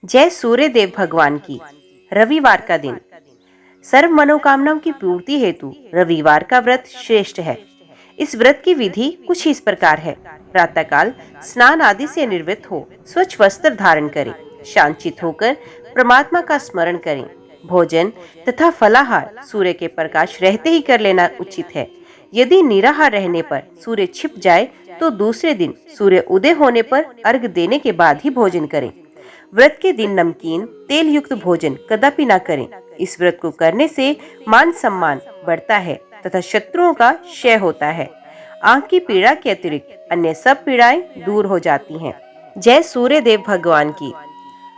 जय सूर्य देव भगवान की। रविवार का दिन सर्व मनोकामनाओं की पूर्ति हेतु रविवार का व्रत श्रेष्ठ है। इस व्रत की विधि कुछ इस प्रकार है। प्रातःकाल स्नान आदि से निवृत्त हो स्वच्छ वस्त्र धारण करें, शांतचित्त होकर परमात्मा का स्मरण करें। भोजन तथा फलाहार सूर्य के प्रकाश रहते ही कर लेना उचित है। यदि निराहार रहने पर सूर्य छिप जाए तो दूसरे दिन सूर्य उदय होने पर अर्घ देने के बाद ही भोजन करें। व्रत के दिन नमकीन तेल युक्त भोजन कदापि न करें। इस व्रत को करने से मान सम्मान बढ़ता है तथा शत्रुओं का क्षय होता है। आंख की पीड़ा के अतिरिक्त अन्य सब पीड़ाएं दूर हो जाती हैं। जय सूर्य देव भगवान की।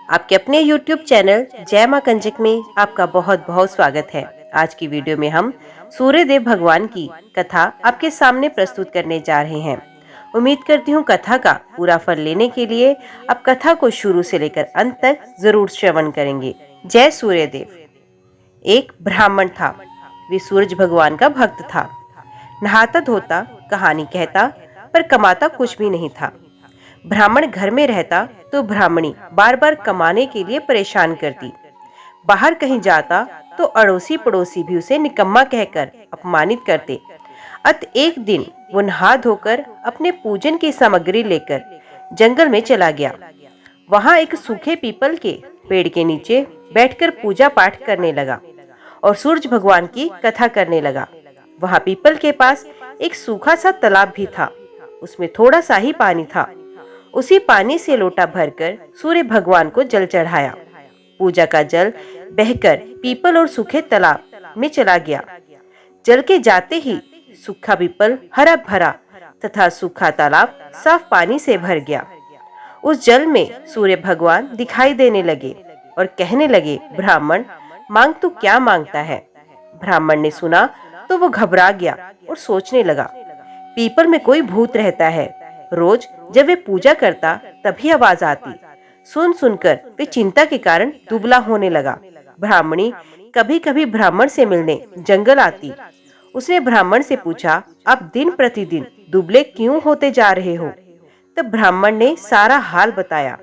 आपके अपने YouTube चैनल जय मां कंजक में आपका बहुत बहुत स्वागत है। आज की वीडियो में हम सूर्य देव भगवान की कथा आपके सामने प्रस्तुत करने जा रहे हैं। उम्मीद करती हूँ कथा का पूरा फल लेने के लिए आप कथा को शुरू से लेकर अंत तक जरूर श्रवण करेंगे। जय सूर्य देव। एक ब्राह्मण था। वे सूरज भगवान का भक्त था। नहाता धोता, कहानी कहता, पर कमाता कुछ भी नहीं था। ब्राह्मण घर में रहता तो ब्राह्मणी बार बार कमाने के लिए परेशान करती। बाहर कहीं जाता तो अड़ोसी पड़ोसी भी उसे निकम्मा कहकर अपमानित करते। अत एक दिन वो नहा धोकर अपने पूजन की सामग्री लेकर जंगल में चला गया। वहां एक सूखे पीपल के पेड़ के नीचे बैठकर पूजा पाठ करने लगा और सूरज भगवान की कथा करने लगा। वहां पीपल के पास एक सूखा सा तालाब भी था। उसमें थोड़ा सा ही पानी था। उसी पानी से लोटा भरकर सूर्य भगवान को जल चढ़ाया। पूजा का जल बहकर पीपल और सूखे तालाब में चला गया। जल के जाते ही सूखा पीपल हरा भरा तथा सूखा तालाब साफ पानी से भर गया। उस जल में सूर्य भगवान दिखाई देने लगे और कहने लगे, ब्राह्मण, मांग तू क्या मांगता है? ब्राह्मण ने सुना तो वो घबरा गया और सोचने लगा, पीपल में कोई भूत रहता है। रोज जब वे पूजा करता तभी आवाज आती। सुन सुनकर वे चिंता के कारण दुबला होने लगा। ब्राह्मणी कभी कभी ब्राह्मण से मिलने जंगल आती। उसने ब्राह्मण से पूछा, आप दिन प्रतिदिन दुबले क्यों होते जा रहे हो? तब ब्राह्मण ने सारा हाल बताया।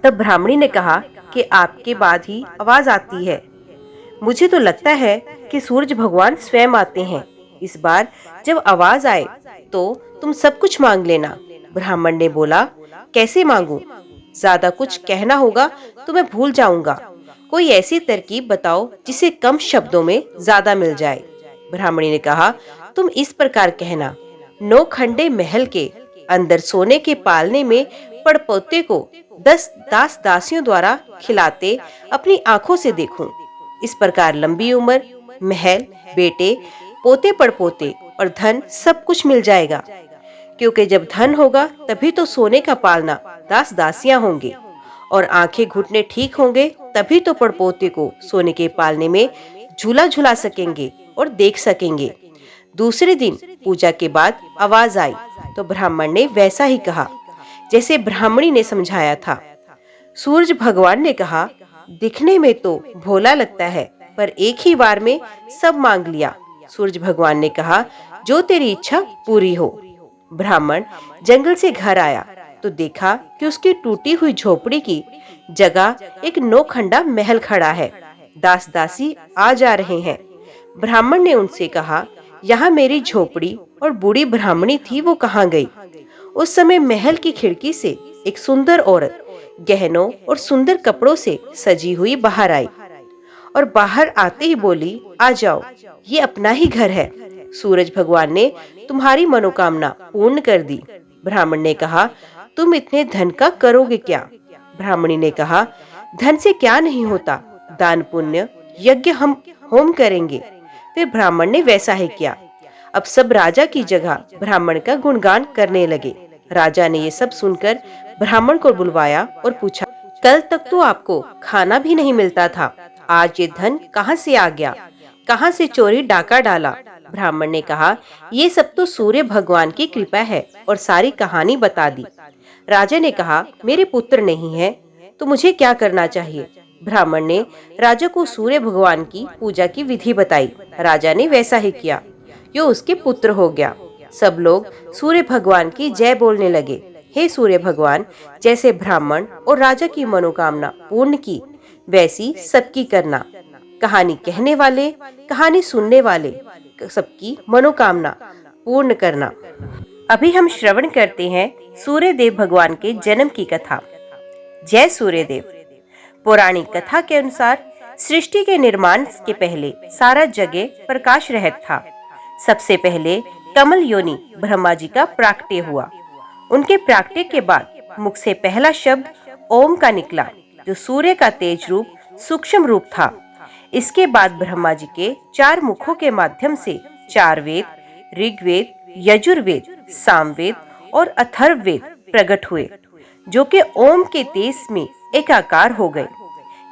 तब ब्राह्मणी ने कहा कि आपके बाद ही आवाज आती है। मुझे तो लगता है कि सूरज भगवान स्वयं आते हैं। इस बार जब आवाज आए तो तुम सब कुछ मांग लेना। ब्राह्मण ने बोला, कैसे मांगूं? ज्यादा कुछ कहना होगा तो मैं भूल जाऊंगा। कोई ऐसी तरकीब बताओ जिसे कम शब्दों में ज्यादा मिल जाए। ब्राह्मणी ने कहा, तुम इस प्रकार कहना, 9 खंडे महल के अंदर सोने के पालने में पड़पोते को 10 दास दासियों द्वारा खिलाते अपनी आंखों से देखूं। इस प्रकार लंबी उम्र, महल, बेटे, पोते पड़पोते और धन सब कुछ मिल जाएगा। क्योंकि जब धन होगा तभी तो सोने का पालना दास दासियां होंगे और आंखें घुटने ठीक होंगे तभी तो पड़पोते को सोने के पालने में झूला झुला सकेंगे और देख सकेंगे। दूसरे दिन पूजा के बाद आवाज आई तो ब्राह्मण ने वैसा ही कहा जैसे ब्राह्मणी ने समझाया था। सूरज भगवान ने कहा, दिखने में तो भोला लगता है पर एक ही बार में सब मांग लिया। सूरज भगवान ने कहा, जो तेरी इच्छा पूरी हो। ब्राह्मण जंगल से घर आया तो देखा कि उसकी टूटी हुई झोपड़ी की जगह एक 9 खंडा महल खड़ा है। दास दासी आ जा रहे हैं। ब्राह्मण ने उनसे कहा, यहाँ मेरी झोपड़ी और बूढ़ी ब्राह्मणी थी, वो कहाँ गई? उस समय महल की खिड़की से एक सुंदर औरत गहनों और सुंदर कपड़ों से सजी हुई बाहर आई और बाहर आते ही बोली, आ जाओ, ये अपना ही घर है। सूरज भगवान ने तुम्हारी मनोकामना पूर्ण कर दी। ब्राह्मण ने कहा, तुम इतने धन का करोगे क्या? ब्राह्मणी ने कहा, धन से क्या नहीं होता, दान पुण्य यज्ञ हम होम करेंगे। फिर ब्राह्मण ने वैसा ही किया। अब सब राजा की जगह ब्राह्मण का गुणगान करने लगे। राजा ने ये सब सुनकर ब्राह्मण को बुलवाया और पूछा, कल तक तो आपको खाना भी नहीं मिलता था, आज ये धन कहाँ से आ गया? कहाँ से चोरी डाका डाला? ब्राह्मण ने कहा, ये सब तो सूर्य भगवान की कृपा है और सारी कहानी बता दी। राजा ने कहा, मेरे पुत्र नहीं है तो मुझे क्या करना चाहिए? ब्राह्मण ने राजा को सूर्य भगवान की पूजा की विधि बताई। राजा ने वैसा ही किया। यो उसके पुत्र हो गया। सब लोग सूर्य भगवान की जय बोलने लगे। हे सूर्य भगवान, जैसे ब्राह्मण और राजा की मनोकामना पूर्ण की, वैसी सबकी करना। कहानी कहने वाले, कहानी सुनने वाले सबकी मनोकामना पूर्ण करना। अभी हम श्रवण करते हैं सूर्य देव भगवान के जन्म की कथा। जय सूर्य देव। पौराणिक कथा के अनुसार सृष्टि के निर्माण के पहले सारा जगह प्रकाश रहित था। सबसे पहले कमल योनि ब्रह्मा जी का प्राकट्य हुआ। उनके प्राकट्य के बाद मुख से पहला शब्द ओम का निकला, जो सूर्य का तेज रूप, सूक्ष्म रूप था। इसके बाद ब्रह्मा जी के 4 मुखों के माध्यम से 4 वेद, ऋग्वेद, यजुर्वेद, सामवेद और अथर्ववेद प्रकट हुए, जो कि ओम के तेज में एकाकार हो गए।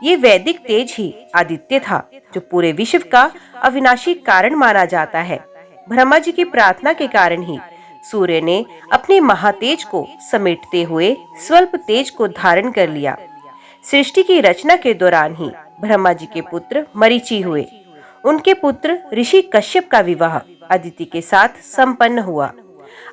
ये वैदिक तेज ही आदित्य था, जो पूरे विश्व का अविनाशी कारण माना जाता है। ब्रह्मा जी की प्रार्थना के कारण ही सूर्य ने अपने महातेज को समेटते हुए स्वल्प तेज को धारण कर लिया। सृष्टि की रचना के दौरान ही ब्रह्मा जी के पुत्र मरीचि हुए। उनके पुत्र ऋषि कश्यप का विवाह अदिति के साथ संपन्न हुआ।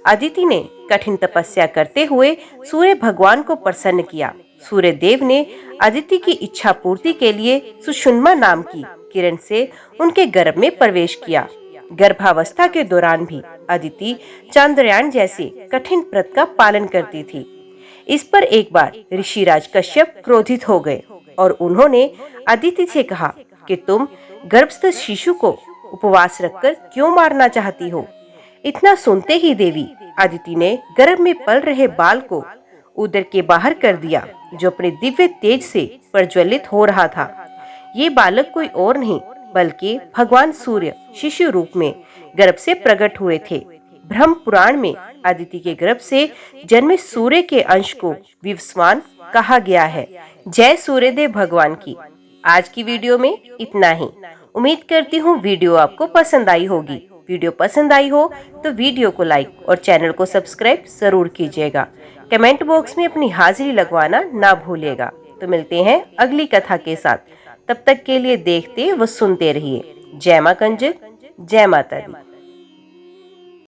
अदिति ने कठिन तपस्या करते हुए सूर्य भगवान को प्रसन्न किया। सूर्य देव ने अदिति की इच्छा पूर्ति के लिए सुषुम्ना नाम की किरण से उनके गर्भ में प्रवेश किया। गर्भावस्था के दौरान भी अदिति चंद्रयान जैसे कठिन व्रत का पालन करती थी। इस पर एक बार ऋषिराज कश्यप क्रोधित हो गए और उन्होंने अदिति से कहा कि तुम गर्भस्थ शिशु को उपवास रखकर क्यों मारना चाहती हो। इतना सुनते ही देवी अदिति ने गर्भ में पल रहे बाल को उदर के बाहर कर दिया, जो अपने दिव्य तेज से प्रज्वलित हो रहा था। ये बालक कोई और नहीं बल्कि भगवान सूर्य शिशु रूप में गर्भ से प्रकट हुए थे। ब्रह्म पुराण में अदिति के गर्भ से जन्मे सूर्य के अंश को विवस्वान कहा गया है। जय सूर्यदेव भगवान की। आज की वीडियो में इतना ही। उम्मीद करती हूँ वीडियो आपको पसंद आई होगी। वीडियो पसंद आई हो तो वीडियो को लाइक और चैनल को सब्सक्राइब जरूर कीजिएगा। कमेंट बॉक्स में अपनी हाजिरी लगवाना ना भूलिएगा। तो मिलते हैं अगली कथा के साथ। तब तक के लिए देखते व सुनते रहिए। जय मां कंजक, जय माता दी।